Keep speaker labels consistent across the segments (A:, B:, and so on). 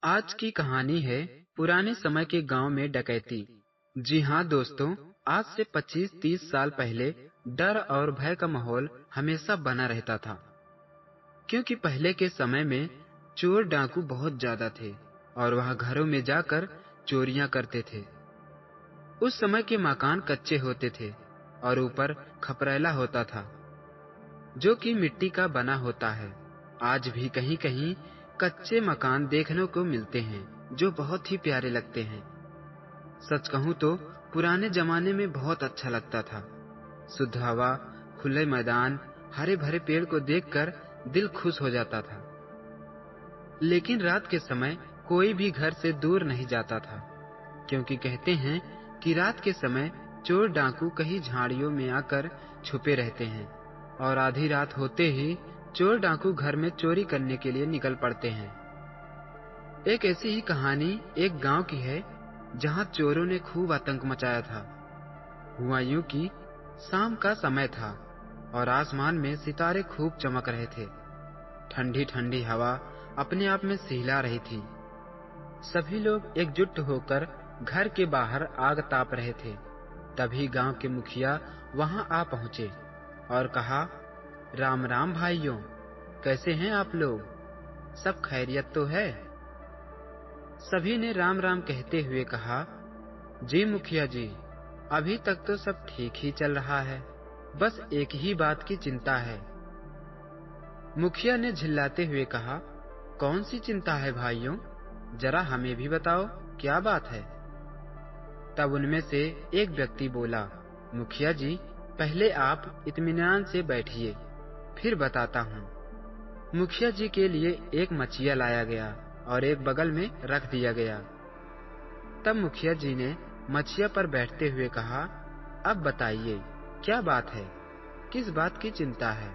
A: आज की कहानी है पुराने समय के गांव में डकैती। जी हाँ दोस्तों, आज से 25-30 साल पहले डर और भय का माहौल हमेशा बना रहता था, क्योंकि पहले के समय में चोर डाकू बहुत ज्यादा थे और वह घरों में जाकर चोरियां करते थे। उस समय के मकान कच्चे होते थे और ऊपर खपरेला होता था, जो कि मिट्टी का बना होता है। आज भी कहीं कहीं कच्चे मकान देखने को मिलते हैं जो बहुत ही प्यारे लगते हैं। सच कहूँ तो पुराने जमाने में बहुत अच्छा लगता था। शुद्ध हवा, खुले मैदान, हरे भरे पेड़ को देखकर दिल खुश हो जाता था। लेकिन रात के समय कोई भी घर से दूर नहीं जाता था, क्योंकि कहते हैं कि रात के समय चोर डाकू कहीं झाड़ियों में आकर छुपे रहते हैं और आधी रात होते ही चोर डाकू घर में चोरी करने के लिए निकल पड़ते हैं। एक ऐसी ही कहानी एक गांव की है, जहां चोरों ने खूब आतंक मचाया था। हुआ यूं कि शाम का समय था और आसमान में सितारे खूब चमक रहे थे। ठंडी ठंडी हवा अपने आप में सिहला रही थी। सभी लोग एकजुट होकर घर के बाहर आग ताप रहे थे। तभी गांव के मुखिया वहां आ पहुंचे और कहा, राम राम भाइयों, कैसे हैं आप लोग? सब खैरियत तो है? सभी ने राम राम कहते हुए कहा, जी मुखिया जी, अभी तक तो सब ठीक ही चल रहा है, बस एक ही बात की चिंता है। मुखिया ने झिल्लाते हुए कहा, कौन सी चिंता है भाइयों? जरा हमें भी बताओ, क्या बात है? तब उनमें से एक व्यक्ति बोला, मुखिया जी, पहले आप इत्मीनान से बैठिए, फिर बताता हूँ। मुखिया जी के लिए एक मछिया लाया गया और एक बगल में रख दिया गया। तब मुखिया जी ने मछिया पर बैठते हुए कहा, अब बताइए, क्या बात है, किस बात की चिंता है?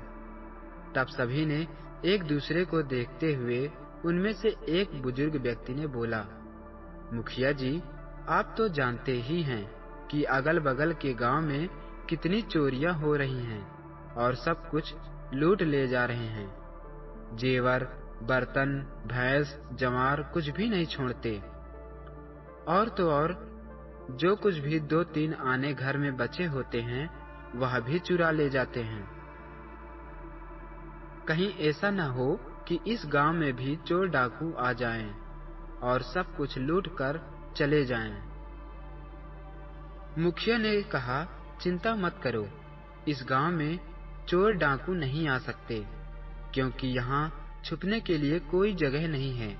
A: तब सभी ने एक दूसरे को देखते हुए उनमें से एक बुजुर्ग व्यक्ति ने बोला, मुखिया जी, आप तो जानते ही हैं कि अगल बगल के गांव में कितनी चोरियां हो रही हैं और सब कुछ लूट ले जा रहे हैं। जेवर, बर्तन, भैंस, जमार कुछ भी नहीं छोड़ते। और तो और, जो कुछ भी 2-3 आने घर में बचे होते हैं वह भी चुरा ले जाते हैं। कहीं ऐसा न हो कि इस गांव में भी चोर डाकू आ जाएं और सब कुछ लूट कर चले जाएं। मुखिया ने कहा, चिंता मत करो, इस गांव में चोर डाकू नहीं आ सकते, क्योंकि यहाँ छुपने के लिए कोई जगह नहीं है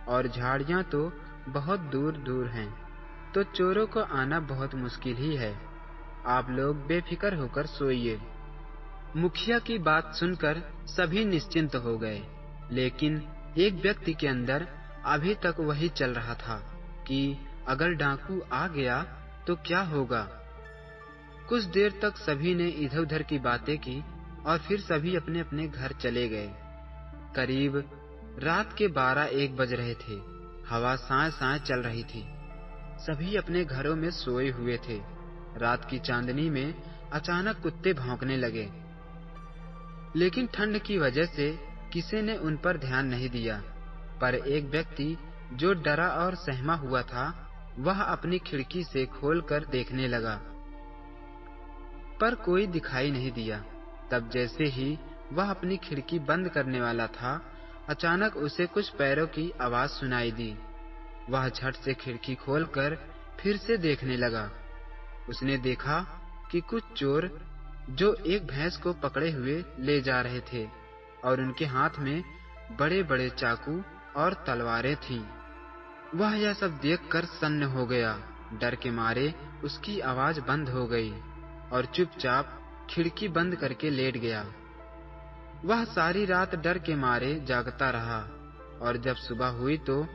A: और झाड़ियाँ तो बहुत दूर दूर हैं, तो चोरों को आना बहुत मुश्किल ही है। आप लोग बेफिक्र होकर सोइए। मुखिया की बात सुनकर सभी निश्चिंत हो गए, लेकिन एक व्यक्ति के अंदर अभी तक वही चल रहा था कि अगर डाकू आ गया तो क्या होगा। कुछ देर तक सभी ने इधर उधर की बातें की और फिर सभी अपने अपने घर चले गए। करीब रात के 12-1 बज रहे थे। हवा साए साए चल रही थी। सभी अपने घरों में सोए हुए थे। रात की चांदनी में अचानक कुत्ते भौंकने लगे, लेकिन ठंड की वजह से किसी ने उन पर ध्यान नहीं दिया। पर एक व्यक्ति जो डरा और सहमा हुआ था, वह अपनी खिड़की से खोलकर देखने लगा, पर कोई दिखाई नहीं दिया। तब जैसे ही वह अपनी खिड़की बंद करने वाला था, अचानक उसे कुछ पैरों की आवाज सुनाई दी। वह झट से खिड़की खोलकर फिर से देखने लगा। उसने देखा कि कुछ चोर जो एक भैंस को पकड़े हुए ले जा रहे थे और उनके हाथ में बड़े बड़े चाकू और तलवारें थीं। वह यह सब देखकर सन्न हो गया। डर के मारे उसकी आवाज बंद हो गई और चुपचाप खिड़की बंद करके लेट गया। वह सारी रात डर के मारे जागता रहा और जब सुबह हुई तो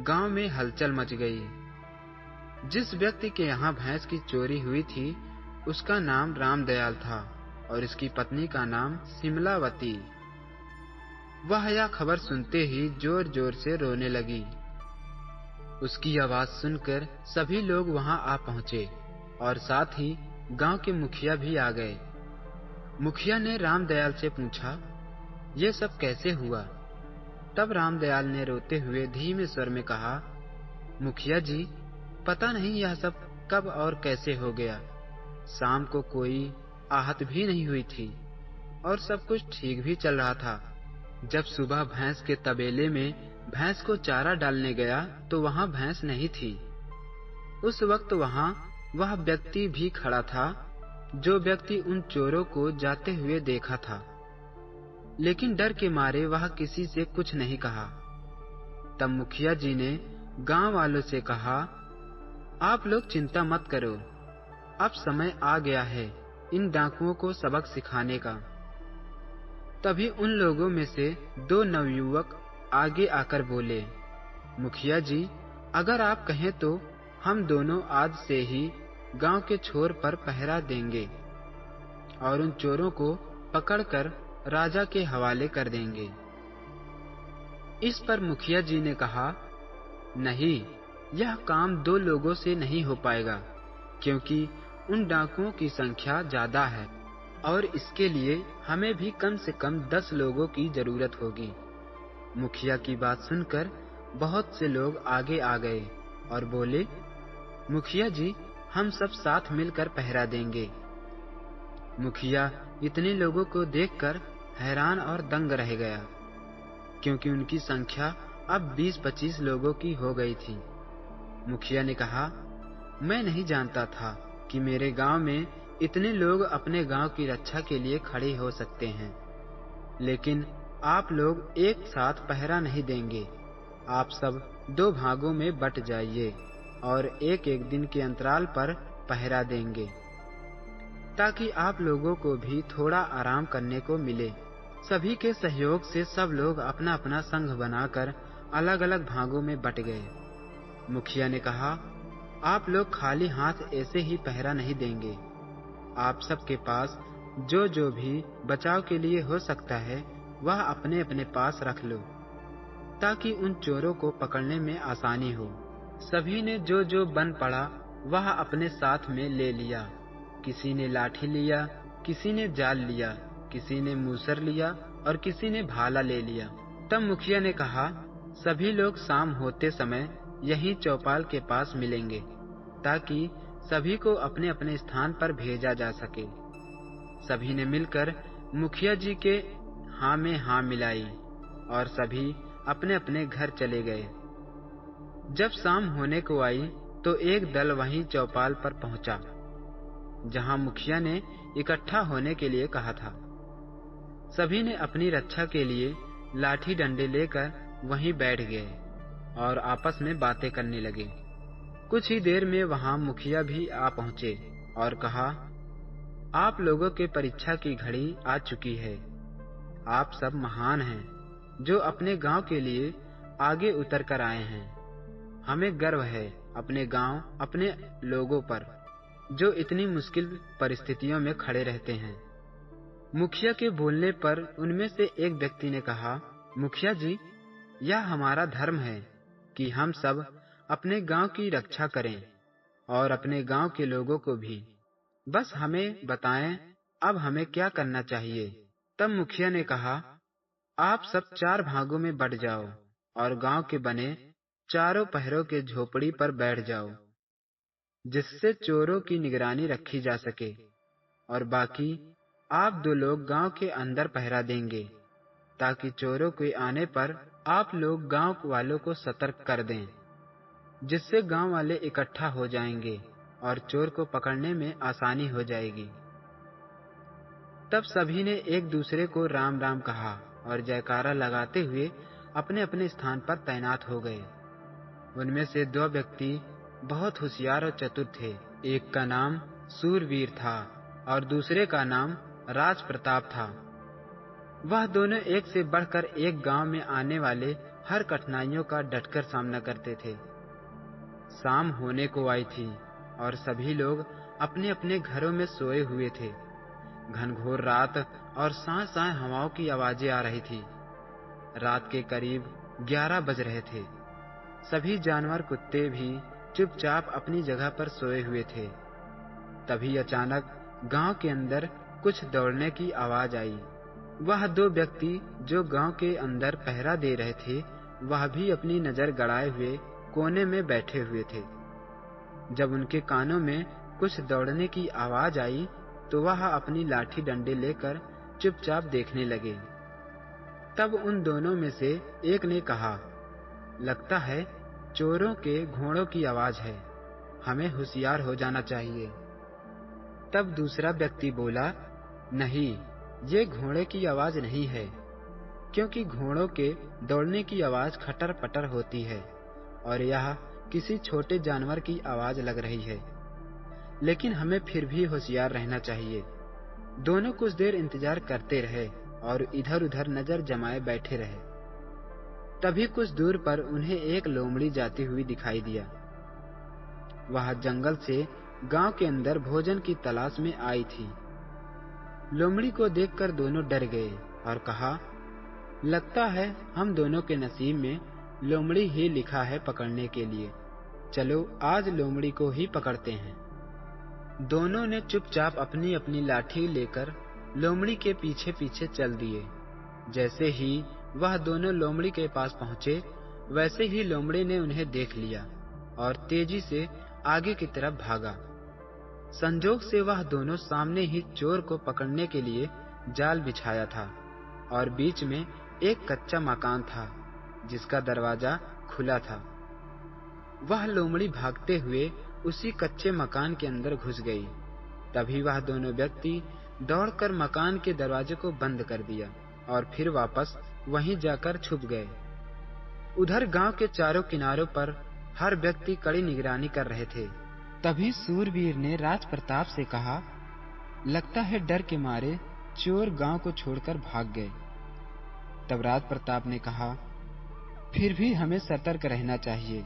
A: गांव में हलचल मच गई। जिस व्यक्ति के यहाँ भैंस की चोरी हुई थी, उसका नाम रामदयाल था और उसकी पत्नी का नाम सिमलावती। वह यह खबर सुनते ही जोर जोर से रोने लगी। उसकी आवाज सुनकर सभी लोग वहां आ पहुंचे और साथ ही गांव के मुखिया भी आ गए। मुखिया ने रामदयाल से पूछा, ये सब कैसे हुआ? तब रामदयाल ने रोते हुए धीमे स्वर में कहा, मुखिया जी, पता नहीं यह सब कब और कैसे हो गया। शाम को कोई आहत भी नहीं हुई थी और सब कुछ ठीक भी चल रहा था। जब सुबह भैंस के तबेले में भैंस को चारा डालने गया तो वहां भैंस नहीं थी। उस वक्त वहां वह व्यक्ति भी खड़ा था जो व्यक्ति उन चोरों को जाते हुए देखा था, लेकिन डर के मारे वह किसी से कुछ नहीं कहा। तब मुखिया जी ने गांव वालों से कहा, आप लोग चिंता मत करो, अब समय आ गया है इन डाकुओं को सबक सिखाने का। तभी उन लोगों में से 2 नवयुवक आगे आकर बोले, मुखिया जी, अगर आप कहें तो हम दोनों आज से ही गांव के छोर पर पहरा देंगे और उन चोरों को पकड़कर राजा के हवाले कर देंगे। इस पर मुखिया जी ने कहा, नहीं, यह काम 2 लोगों से नहीं हो पाएगा, क्योंकि उन डाकुओं की संख्या ज्यादा है और इसके लिए हमें भी कम से कम 10 लोगों की जरूरत होगी। मुखिया की बात सुनकर बहुत से लोग आगे आ गए और बोले, मुखिया जी, हम सब साथ मिलकर पहरा देंगे। मुखिया इतने लोगों को देखकर हैरान और दंग रह गया, क्योंकि उनकी संख्या अब 20-25 लोगों की हो गई थी। मुखिया ने कहा, मैं नहीं जानता था कि मेरे गांव में इतने लोग अपने गांव की रक्षा के लिए खड़े हो सकते हैं, लेकिन आप लोग एक साथ पहरा नहीं देंगे। आप सब 2 भागों में बट जाइए और एक एक दिन के अंतराल पर पहरा देंगे, ताकि आप लोगों को भी थोड़ा आराम करने को मिले। सभी के सहयोग से सब लोग अपना अपना संघ बनाकर अलग अलग भागों में बट गए। मुखिया ने कहा, आप लोग खाली हाथ ऐसे ही पहरा नहीं देंगे। आप सबके पास जो जो भी बचाव के लिए हो सकता है वह अपने अपने पास रख लो, ताकि उन चोरों को पकड़ने में आसानी हो। सभी ने जो जो बन पड़ा वह अपने साथ में ले लिया। किसी ने लाठी लिया, किसी ने जाल लिया, किसी ने मूसर लिया और किसी ने भाला ले लिया। तब मुखिया ने कहा, सभी लोग शाम होते समय यहीं चौपाल के पास मिलेंगे, ताकि सभी को अपने अपने स्थान पर भेजा जा सके। सभी ने मिलकर मुखिया जी के हाँ में हाँ मिलाई और सभी अपने अपने घर चले गए। जब शाम होने को आई तो एक दल वहीं चौपाल पर पहुंचा, जहां मुखिया ने इकट्ठा होने के लिए कहा था। सभी ने अपनी रक्षा के लिए लाठी डंडे लेकर वहीं बैठ गए और आपस में बातें करने लगे। कुछ ही देर में वहां मुखिया भी आ पहुंचे और कहा, आप लोगों के परीक्षा की घड़ी आ चुकी है। आप सब महान हैं, जो अपने गांव के लिए आगे उतर कर आए हैं। हमें गर्व है अपने गांव, अपने लोगों पर, जो इतनी मुश्किल परिस्थितियों में खड़े रहते हैं। मुखिया के बोलने पर उनमें से एक व्यक्ति ने कहा, मुखिया जी, यह हमारा धर्म है कि हम सब अपने गांव की रक्षा करें और अपने गांव के लोगों को भी। बस हमें बताएं अब हमें क्या करना चाहिए। तब मुखिया ने कहा, आप सब 4 भागों में बट जाओ और गांव के बने चारों पहरों के झोपड़ी पर बैठ जाओ, जिससे चोरों की निगरानी रखी जा सके, और बाकी आप 2 लोग गांव के अंदर पहरा देंगे, ताकि चोरों के आने पर आप लोग गांव वालों को सतर्क कर दें, जिससे गांव वाले इकट्ठा हो जाएंगे और चोर को पकड़ने में आसानी हो जाएगी। तब सभी ने एक दूसरे को राम राम कहा और जयकारा लगाते हुए अपने अपने स्थान पर तैनात हो गए। उनमें से 2 व्यक्ति बहुत होशियार और चतुर थे। एक का नाम सूरवीर था और दूसरे का नाम राज प्रताप था। वह दोनों एक से बढ़कर एक गांव में आने वाले हर कठिनाइयों का डटकर सामना करते थे। शाम होने को आई थी और सभी लोग अपने अपने घरों में सोए हुए थे। घनघोर रात और साए-साए हवाओं की आवाजें आ रही थी। रात के करीब 11 बज रहे थे। सभी जानवर, कुत्ते भी चुपचाप अपनी जगह पर सोए हुए थे। तभी अचानक गांव के अंदर कुछ दौड़ने की आवाज आई। वह दो व्यक्ति जो गांव के अंदर पहरा दे रहे थे, वह भी अपनी नजर गड़ाए हुए कोने में बैठे हुए थे। जब उनके कानों में कुछ दौड़ने की आवाज आई, तो वह अपनी लाठी डंडे लेकर चुपचाप देखने लगे। तब उन दोनों में से एक ने कहा, लगता है चोरों के घोड़ों की आवाज है, हमें होशियार हो जाना चाहिए। तब दूसरा व्यक्ति बोला, नहीं, ये घोड़े की आवाज नहीं है, क्योंकि घोड़ों के दौड़ने की आवाज खटर पटर होती है और यह किसी छोटे जानवर की आवाज लग रही है। लेकिन हमें फिर भी होशियार रहना चाहिए। दोनों कुछ देर इंतजार करते रहे और इधर उधर नजर जमाए बैठे रहे। तभी कुछ दूर पर उन्हें एक लोमड़ी जाती हुई दिखाई दिया। वह जंगल से गांव के अंदर भोजन की तलाश में आई थी। लोमड़ी को देखकर दोनों डर गए और कहा, लगता है हम दोनों के नसीब में लोमड़ी ही लिखा है पकड़ने के लिए। चलो आज लोमड़ी को ही पकड़ते हैं। दोनों ने चुपचाप अपनी अपनी लाठी लेकर लोमड़ी के पीछे पीछे चल दिए। जैसे ही वह दोनों लोमड़ी के पास पहुंचे, वैसे ही लोमड़ी ने उन्हें देख लिया और तेजी से आगे की तरफ भागा। संजोग से वह दोनों सामने ही चोर को पकड़ने के लिए जाल बिछाया था और बीच में एक कच्चा मकान था जिसका दरवाजा खुला था। वह लोमड़ी भागते हुए उसी कच्चे मकान के अंदर घुस गई। तभी वह दोनों व्यक्ति दौड़कर मकान के दरवाजे को बंद कर दिया और फिर वापस वहीं जाकर छुप गए। उधर गांव के चारों किनारों पर हर व्यक्ति कड़ी निगरानी कर रहे थे। तभी सूरवीर ने राज प्रताप से कहा, लगता है डर के मारे चोर गांव को छोड़कर भाग गए। तब राज प्रताप ने कहा, फिर भी हमें सतर्क रहना चाहिए,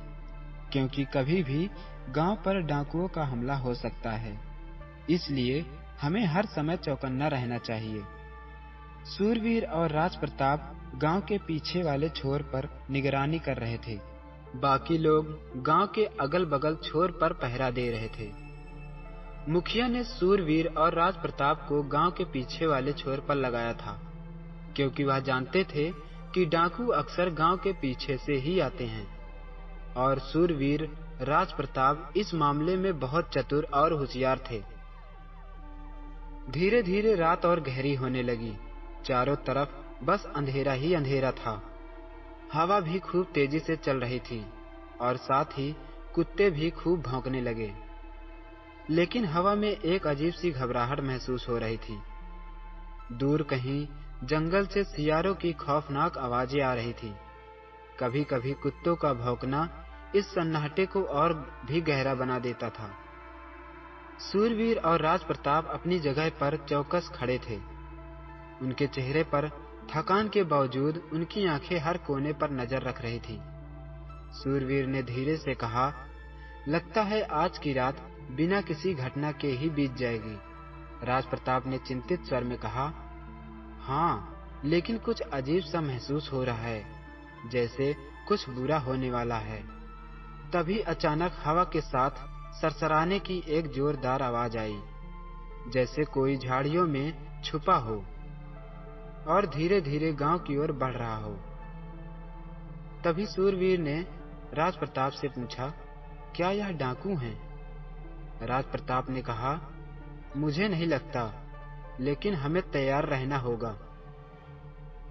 A: क्योंकि कभी भी गांव पर डाकुओं का हमला हो सकता है, इसलिए हमें हर समय चौकन्ना रहना चाहिए। सूरवीर और राज प्रताप गांव के पीछे वाले छोर पर निगरानी कर रहे थे। बाकी लोग गांव के अगल बगल छोर पर पहरा दे रहे थे। मुखिया ने सूरवीर और राज प्रताप को गांव के पीछे वाले छोर पर लगाया था, क्योंकि वह जानते थे कि डाकू अक्सर गांव के पीछे से ही आते हैं और सूरवीर राज प्रताप इस मामले में बहुत चतुर और होशियार थे। धीरे धीरे रात और गहरी होने लगी। चारों तरफ बस अंधेरा ही अंधेरा था। हवा भी खूब तेजी से चल रही थी और साथ ही कुत्ते भी खूब भौंकने लगे। लेकिन हवा में एक अजीब सी घबराहट महसूस हो रही थी। दूर कहीं जंगल से सियारों की खौफनाक आवाजें आ रही थी। कभी कभी कुत्तों का भौंकना इस सन्नाटे को और भी गहरा बना देता था। सूरवीर और राज प्रताप अपनी जगह पर चौकस खड़े थे। उनके चेहरे पर थकान के बावजूद उनकी आंखें हर कोने पर नजर रख रही थी। सूरवीर ने धीरे से कहा, लगता है आज की रात बिना किसी घटना के ही बीत जाएगी। राज प्रताप ने चिंतित स्वर में कहा, हाँ, लेकिन कुछ अजीब सा महसूस हो रहा है, जैसे कुछ बुरा होने वाला है। तभी अचानक हवा के साथ सरसराने की एक जोरदार आवाज आई, जैसे कोई झाड़ियों में छुपा हो और धीरे धीरे गांव की ओर बढ़ रहा हो। तभी सूरवीर ने राज प्रताप से पूछा, क्या यह डाकू हैं? राज प्रताप ने कहा, मुझे नहीं लगता, लेकिन हमें तैयार रहना होगा।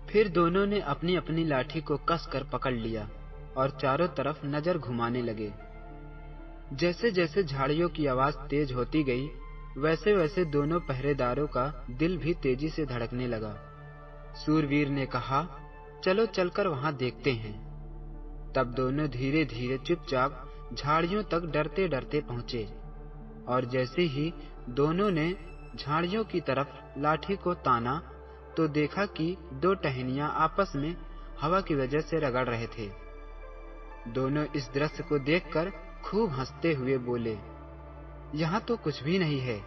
A: फिर दोनों ने अपनी अपनी लाठी को कसकर पकड़ लिया और चारों तरफ नजर घुमाने लगे। जैसे जैसे झाड़ियों की आवाज तेज होती गई, वैसे वैसे दोनों पहरेदारों का दिल भी तेजी से धड़कने लगा। सूरवीर ने कहा, चलो चलकर वहां देखते हैं। तब दोनों धीरे धीरे चुपचाप झाड़ियों तक डरते डरते पहुंचे और जैसे ही दोनों ने झाड़ियों की तरफ लाठी को ताना, तो देखा कि दो टहनियां आपस में हवा की वजह से रगड़ रहे थे। दोनों इस दृश्य को देखकर खूब हंसते हुए बोले, यहाँ तो कुछ भी नहीं है,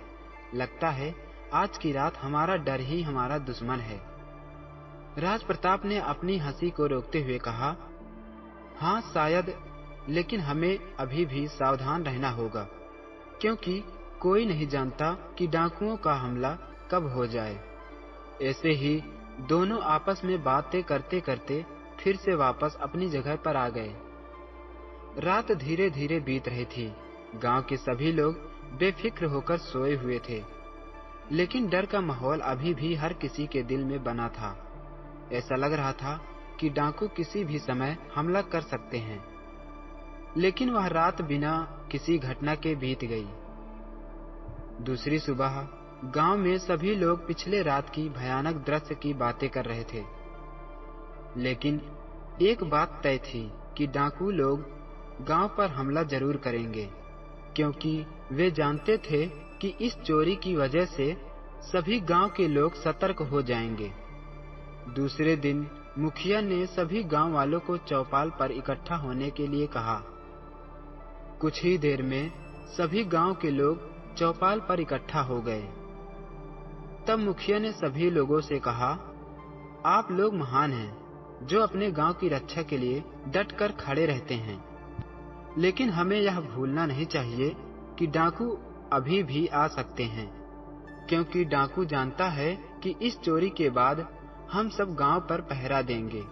A: लगता है आज की रात हमारा डर ही हमारा दुश्मन है। राज प्रताप ने अपनी हंसी को रोकते हुए कहा, हाँ शायद, लेकिन हमें अभी भी सावधान रहना होगा, क्योंकि कोई नहीं जानता कि डाकुओं का हमला कब हो जाए। ऐसे ही दोनों आपस में बातें करते करते फिर से वापस अपनी जगह पर आ गए। रात धीरे धीरे बीत रही थी। गांव के सभी लोग बेफिक्र होकर सोए हुए थे, लेकिन डर का माहौल अभी भी हर किसी के दिल में बना था। ऐसा लग रहा था कि डाकू किसी भी समय हमला कर सकते हैं। लेकिन वह रात बिना किसी घटना के बीत गई। दूसरी सुबह गांव में सभी लोग पिछले रात की भयानक दृश्य की बातें कर रहे थे। लेकिन एक बात तय थी कि डाकू लोग गांव पर हमला जरूर करेंगे, क्योंकि वे जानते थे कि इस चोरी की वजह से सभी गांव के लोग सतर्क हो जाएंगे। दूसरे दिन मुखिया ने सभी गांव वालों को चौपाल पर इकट्ठा होने के लिए कहा। कुछ ही देर में सभी गांव के लोग चौपाल पर इकट्ठा हो गए। तब मुखिया ने सभी लोगों से कहा, आप लोग महान हैं जो अपने गांव की रक्षा के लिए डटकर खड़े रहते हैं, लेकिन हमें यह भूलना नहीं चाहिए कि डाकू अभी भी आ सकते हैं, क्योंकि डाकू जानता है कि इस चोरी के बाद हम सब गांव पर पहरा देंगे।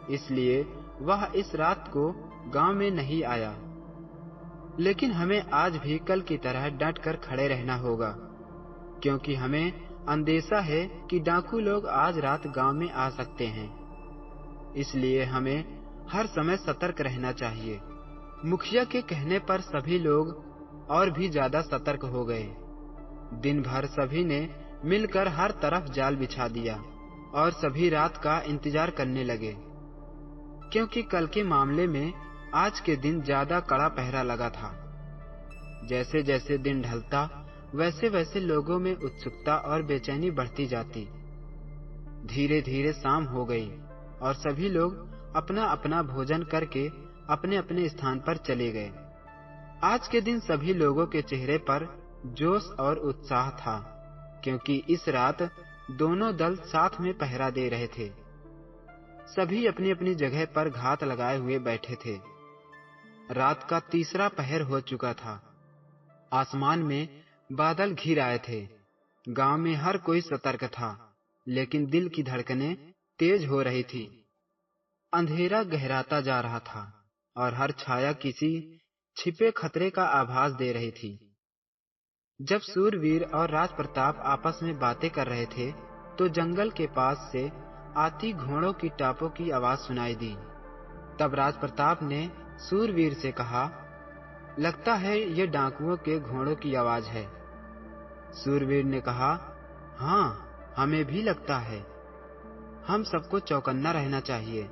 A: इसलिए वह इस रात को गांव में नहीं आया। लेकिन हमें आज भी कल की तरह डट कर खड़े रहना होगा, क्योंकि हमें अंदेशा है कि डाकू लोग आज रात गांव में आ सकते हैं। इसलिए हमें हर समय सतर्क रहना चाहिए। मुखिया के कहने पर सभी लोग और भी ज्यादा सतर्क हो गए। दिन भर सभी ने मिलकर हर तरफ जाल बिछा दिया और सभी रात का इंतजार करने लगे, क्योंकि कल के मामले में आज के दिन ज्यादा कड़ा पहरा लगा था। जैसे जैसे दिन ढलता वैसे वैसे लोगों में उत्सुकता और बेचैनी बढ़ती जाती। धीरे धीरे शाम हो गई और सभी लोग अपना अपना भोजन करके अपने अपने स्थान पर चले गए। आज के दिन सभी लोगों के चेहरे पर जोश और उत्साह था, क्योंकि इस रात दोनों दल साथ में पहरा दे रहे थे। सभी अपनी अपनी जगह पर घात लगाए हुए बैठे थे। रात का तीसरा पहर हो चुका था। आसमान में बादल घिर आए थे। गांव में हर कोई सतर्क था, लेकिन दिल की धड़कनें तेज हो रही थी। अंधेरा गहराता जा रहा था और हर छाया किसी छिपे खतरे का आभास दे रही थी। जब सूरवीर और राज प्रताप आपस में बातें कर रहे थे, तो जंगल के पास से आती घोड़ों की टापों की आवाज सुनाई दी। तब राज प्रताप ने सूरवीर से कहा, लगता है ये डाकुओं के घोड़ों की आवाज है। सूरवीर ने कहा, हाँ, हमें भी लगता है। हम सबको चौकन्ना रहना चाहिए।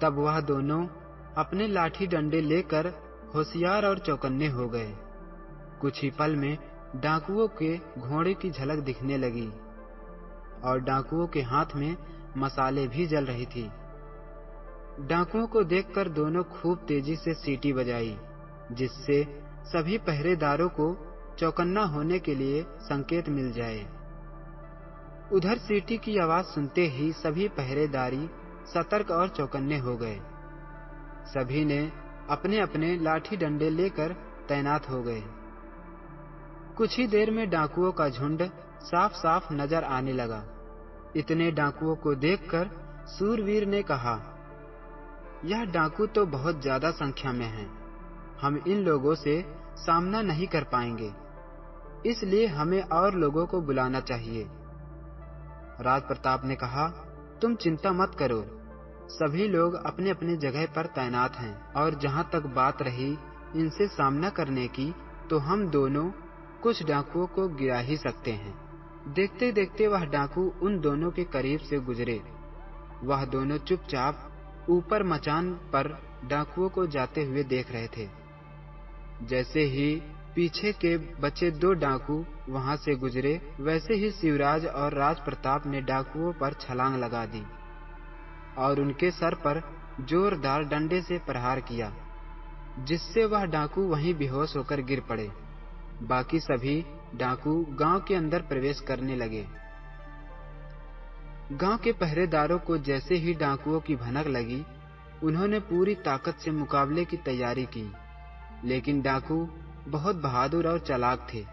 A: तब वह दोनों अपने लाठी डंडे लेकर होशियार और चौकन्ने हो गए। कुछ ही पल में डाकुओं के घोड़े की झलक दिखने लगी और डाकुओं के हाथ में मसाले भी जल रही थी। डाकुओं को देखकर दोनों खूब तेजी से सीटी बजाई, जिससे सभी पहरेदारों को चौकन्ना होने के लिए संकेत मिल जाए। उधर सीटी की आवाज सुनते ही सभी पहरेदारी सतर्क और चौकन्ने हो गए। सभी ने अपने अपने लाठी डंडे लेकर तैनात हो गए। कुछ ही देर में डाकुओं का झुंड साफ साफ नजर आने लगा। इतने डाकुओं को देखकर सूरवीर ने कहा, यह डाकू तो बहुत ज्यादा संख्या में हैं। हम इन लोगों से सामना नहीं कर पाएंगे, इसलिए हमें और लोगों को बुलाना चाहिए। राज प्रताप ने कहा, तुम चिंता मत करो, सभी लोग अपने अपने जगह पर तैनात हैं, और जहां तक बात रही इनसे सामना करने की, तो हम दोनों कुछ डाकुओं को गिरा ही सकते हैं। देखते देखते वह डाकू उन दोनों के करीब से गुजरे। वह दोनों चुपचाप ऊपर मचान पर डाकुओं को जाते हुए देख रहे थे। जैसे ही पीछे के बचे दो डाकू वहां से गुजरे, वैसे ही शिवराज और राज प्रताप ने डाकुओं पर छलांग लगा दी और उनके सर पर जोरदार डंडे से प्रहार किया, जिससे वह डाकू वहीं बेहोश होकर गिर पड़े। बाकी सभी डाकू गांव के अंदर प्रवेश करने लगे। गांव के पहरेदारों को जैसे ही डाकुओं की भनक लगी, उन्होंने पूरी ताकत से मुकाबले की तैयारी की, लेकिन डाकू बहुत बहादुर और चालाक थे।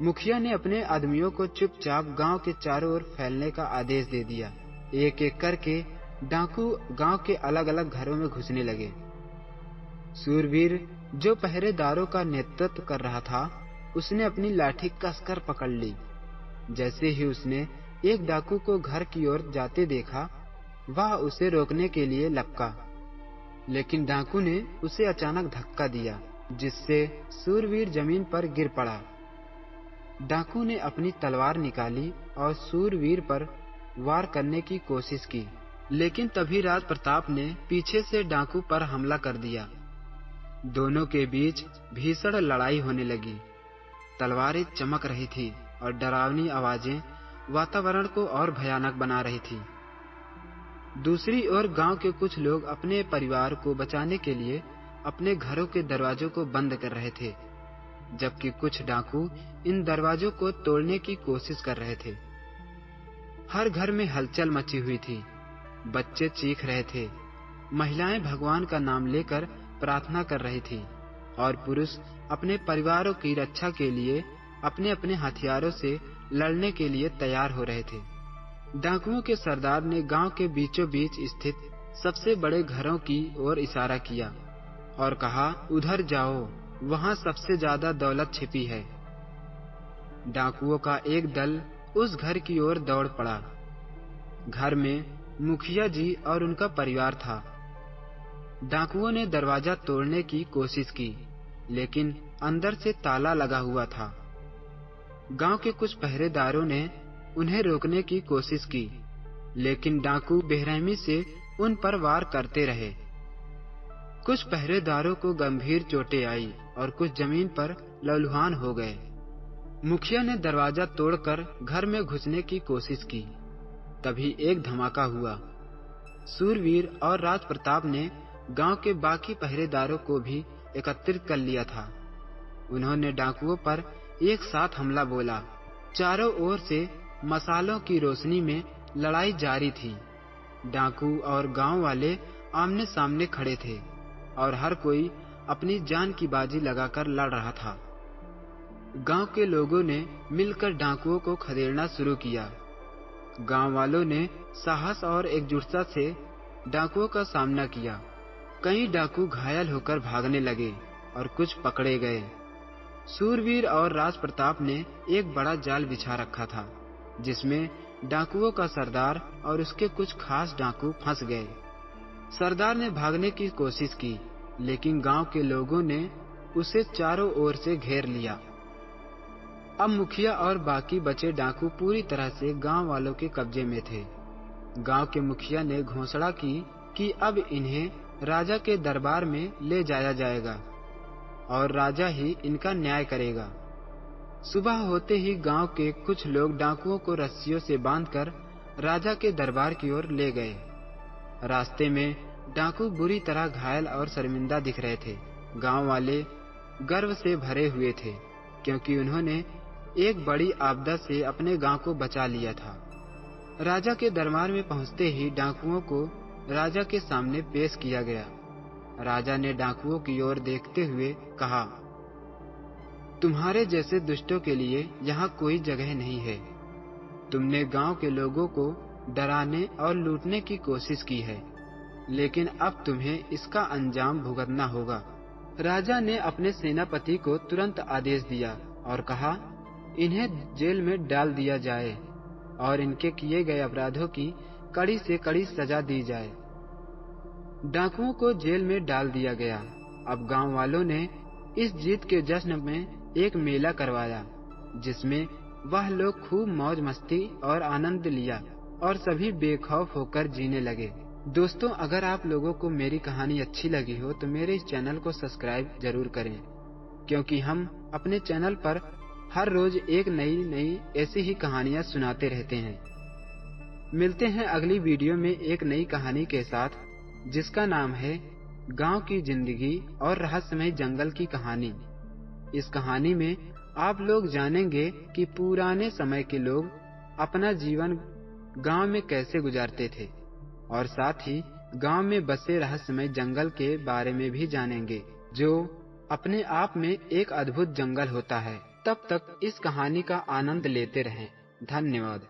A: मुखिया ने अपने आदमियों को चुपचाप गांव के चारों ओर फैलने का आदेश दे दिया एक एक करके डाकू गांव के अलग अलग घरों में घुसने लगे। सूरवीर जो पहरेदारों का नेतृत्व कर रहा था, उसने अपनी लाठी कसकर पकड़ ली। जैसे ही उसने एक डाकू को घर की ओर जाते देखा, वह उसे रोकने के लिए लपका, लेकिन डाकू ने उसे अचानक धक्का दिया, जिससे सूरवीर जमीन पर गिर पड़ा। डाकू ने अपनी तलवार निकाली और सूरवीर पर वार करने की कोशिश की, लेकिन तभी राज प्रताप ने पीछे से डाकू पर हमला कर दिया। दोनों के बीच भीषण लड़ाई होने लगी। तलवारें चमक रही थी और डरावनी आवाजें वातावरण को और भयानक बना रही थी। दूसरी ओर गांव के कुछ लोग अपने परिवार को बचाने के लिए अपने घरों के दरवाजों को बंद कर रहे थे, जबकि कुछ डाकू इन दरवाजों को तोड़ने की कोशिश कर रहे थे। हर घर में हलचल मची हुई थी। बच्चे चीख रहे थे, महिलाएं भगवान का नाम लेकर प्रार्थना कर रही थी और पुरुष अपने परिवारों की रक्षा के लिए अपने अपने हथियारों से लड़ने के लिए तैयार हो रहे थे। डाकुओं के सरदार ने गांव के बीचों बीच स्थित सबसे बड़े घरों की ओर इशारा किया और कहा, उधर जाओ, वहां सबसे ज्यादा दौलत छिपी है। डाकुओं का एक दल उस घर की ओर दौड़ पड़ा। घर में मुखिया जी और उनका परिवार था। डाकुओं ने दरवाजा तोड़ने की कोशिश की, लेकिन अंदर से ताला लगा हुआ था। गांव के कुछ पहरेदारों ने उन्हें रोकने की कोशिश की, लेकिन डाकू बेरहमी से उन पर वार करते रहे। कुछ पहरेदारों को गंभीर चोटें आई और कुछ जमीन पर लहूलुहान हो गए। मुखिया ने दरवाजा तोड़कर घर में घुसने की कोशिश की। तभी एक धमाका हुआ। सूरवीर और राज प्रताप ने गांव के बाकी पहरेदारों को भी एकत्रित कर लिया था। उन्होंने डाकुओं पर एक साथ हमला बोला। चारों ओर से मसालों की रोशनी में लड़ाई जारी थी। डाकू और गांव वाले आमने सामने खड़े थे और हर कोई अपनी जान की बाजी लगाकर लड़ रहा था। गांव के लोगों ने मिलकर डाकुओं को खदेड़ना शुरू किया। गांव वालों ने साहस और एकजुटता से डाकुओं का सामना किया। कई डाकू घायल होकर भागने लगे और कुछ पकड़े गए। सूरवीर और राज प्रताप ने एक बड़ा जाल बिछा रखा था, जिसमें डाकुओं का सरदार और उसके कुछ खास डाकू फंस गए। सरदार ने भागने की कोशिश की, लेकिन गांव के लोगों ने उसे चारों ओर से घेर लिया। अब मुखिया और बाकी बचे डाकू पूरी तरह से गांव वालों के कब्जे में थे। गांव के मुखिया ने घोषणा की कि अब इन्हें राजा के दरबार में ले जाया जाएगा और राजा ही इनका न्याय करेगा। सुबह होते ही गांव के कुछ लोग डाकुओं को रस्सियों से बांधकर राजा के दरबार की ओर ले गए। रास्ते में डाकू बुरी तरह घायल और शर्मिंदा दिख रहे थे। गांव वाले गर्व से भरे हुए थे, क्योंकि उन्होंने एक बड़ी आपदा से अपने गांव को बचा लिया था। राजा के दरबार में पहुंचते ही डाकुओं को राजा के सामने पेश किया गया। राजा ने डाकुओं की ओर देखते हुए कहा, तुम्हारे जैसे दुष्टों के लिए यहाँ कोई जगह नहीं है। तुमने गांव के लोगों को डराने और लूटने की कोशिश की है, लेकिन अब तुम्हें इसका अंजाम भुगतना होगा। राजा ने अपने सेनापति को तुरंत आदेश दिया और कहा, इन्हें जेल में डाल दिया जाए और इनके किए गए अपराधों की कड़ी से कड़ी सजा दी जाए। डाकुओं को जेल में डाल दिया गया। अब गांव वालों ने इस जीत के जश्न में एक मेला करवाया, जिसमें वह लोग खूब मौज मस्ती और आनंद लिया और सभी बेखौफ होकर जीने लगे। दोस्तों, अगर आप लोगों को मेरी कहानी अच्छी लगी हो तो मेरे इस चैनल को सब्सक्राइब जरूर करें, क्योंकि हम अपने चैनल पर हर रोज एक नई ऐसी ही कहानियां सुनाते रहते हैं। मिलते हैं अगली वीडियो में एक नई कहानी के साथ, जिसका नाम है गांव की जिंदगी और रहस्यमय जंगल की कहानी। इस कहानी में आप लोग जानेंगे कि पुराने समय के लोग अपना जीवन गांव में कैसे गुजारते थे, और साथ ही गांव में बसे रहस्यमय जंगल के बारे में भी जानेंगे, जो अपने आप में एक अद्भुत जंगल होता है। तब तक इस कहानी का आनंद लेते रहें। धन्यवाद।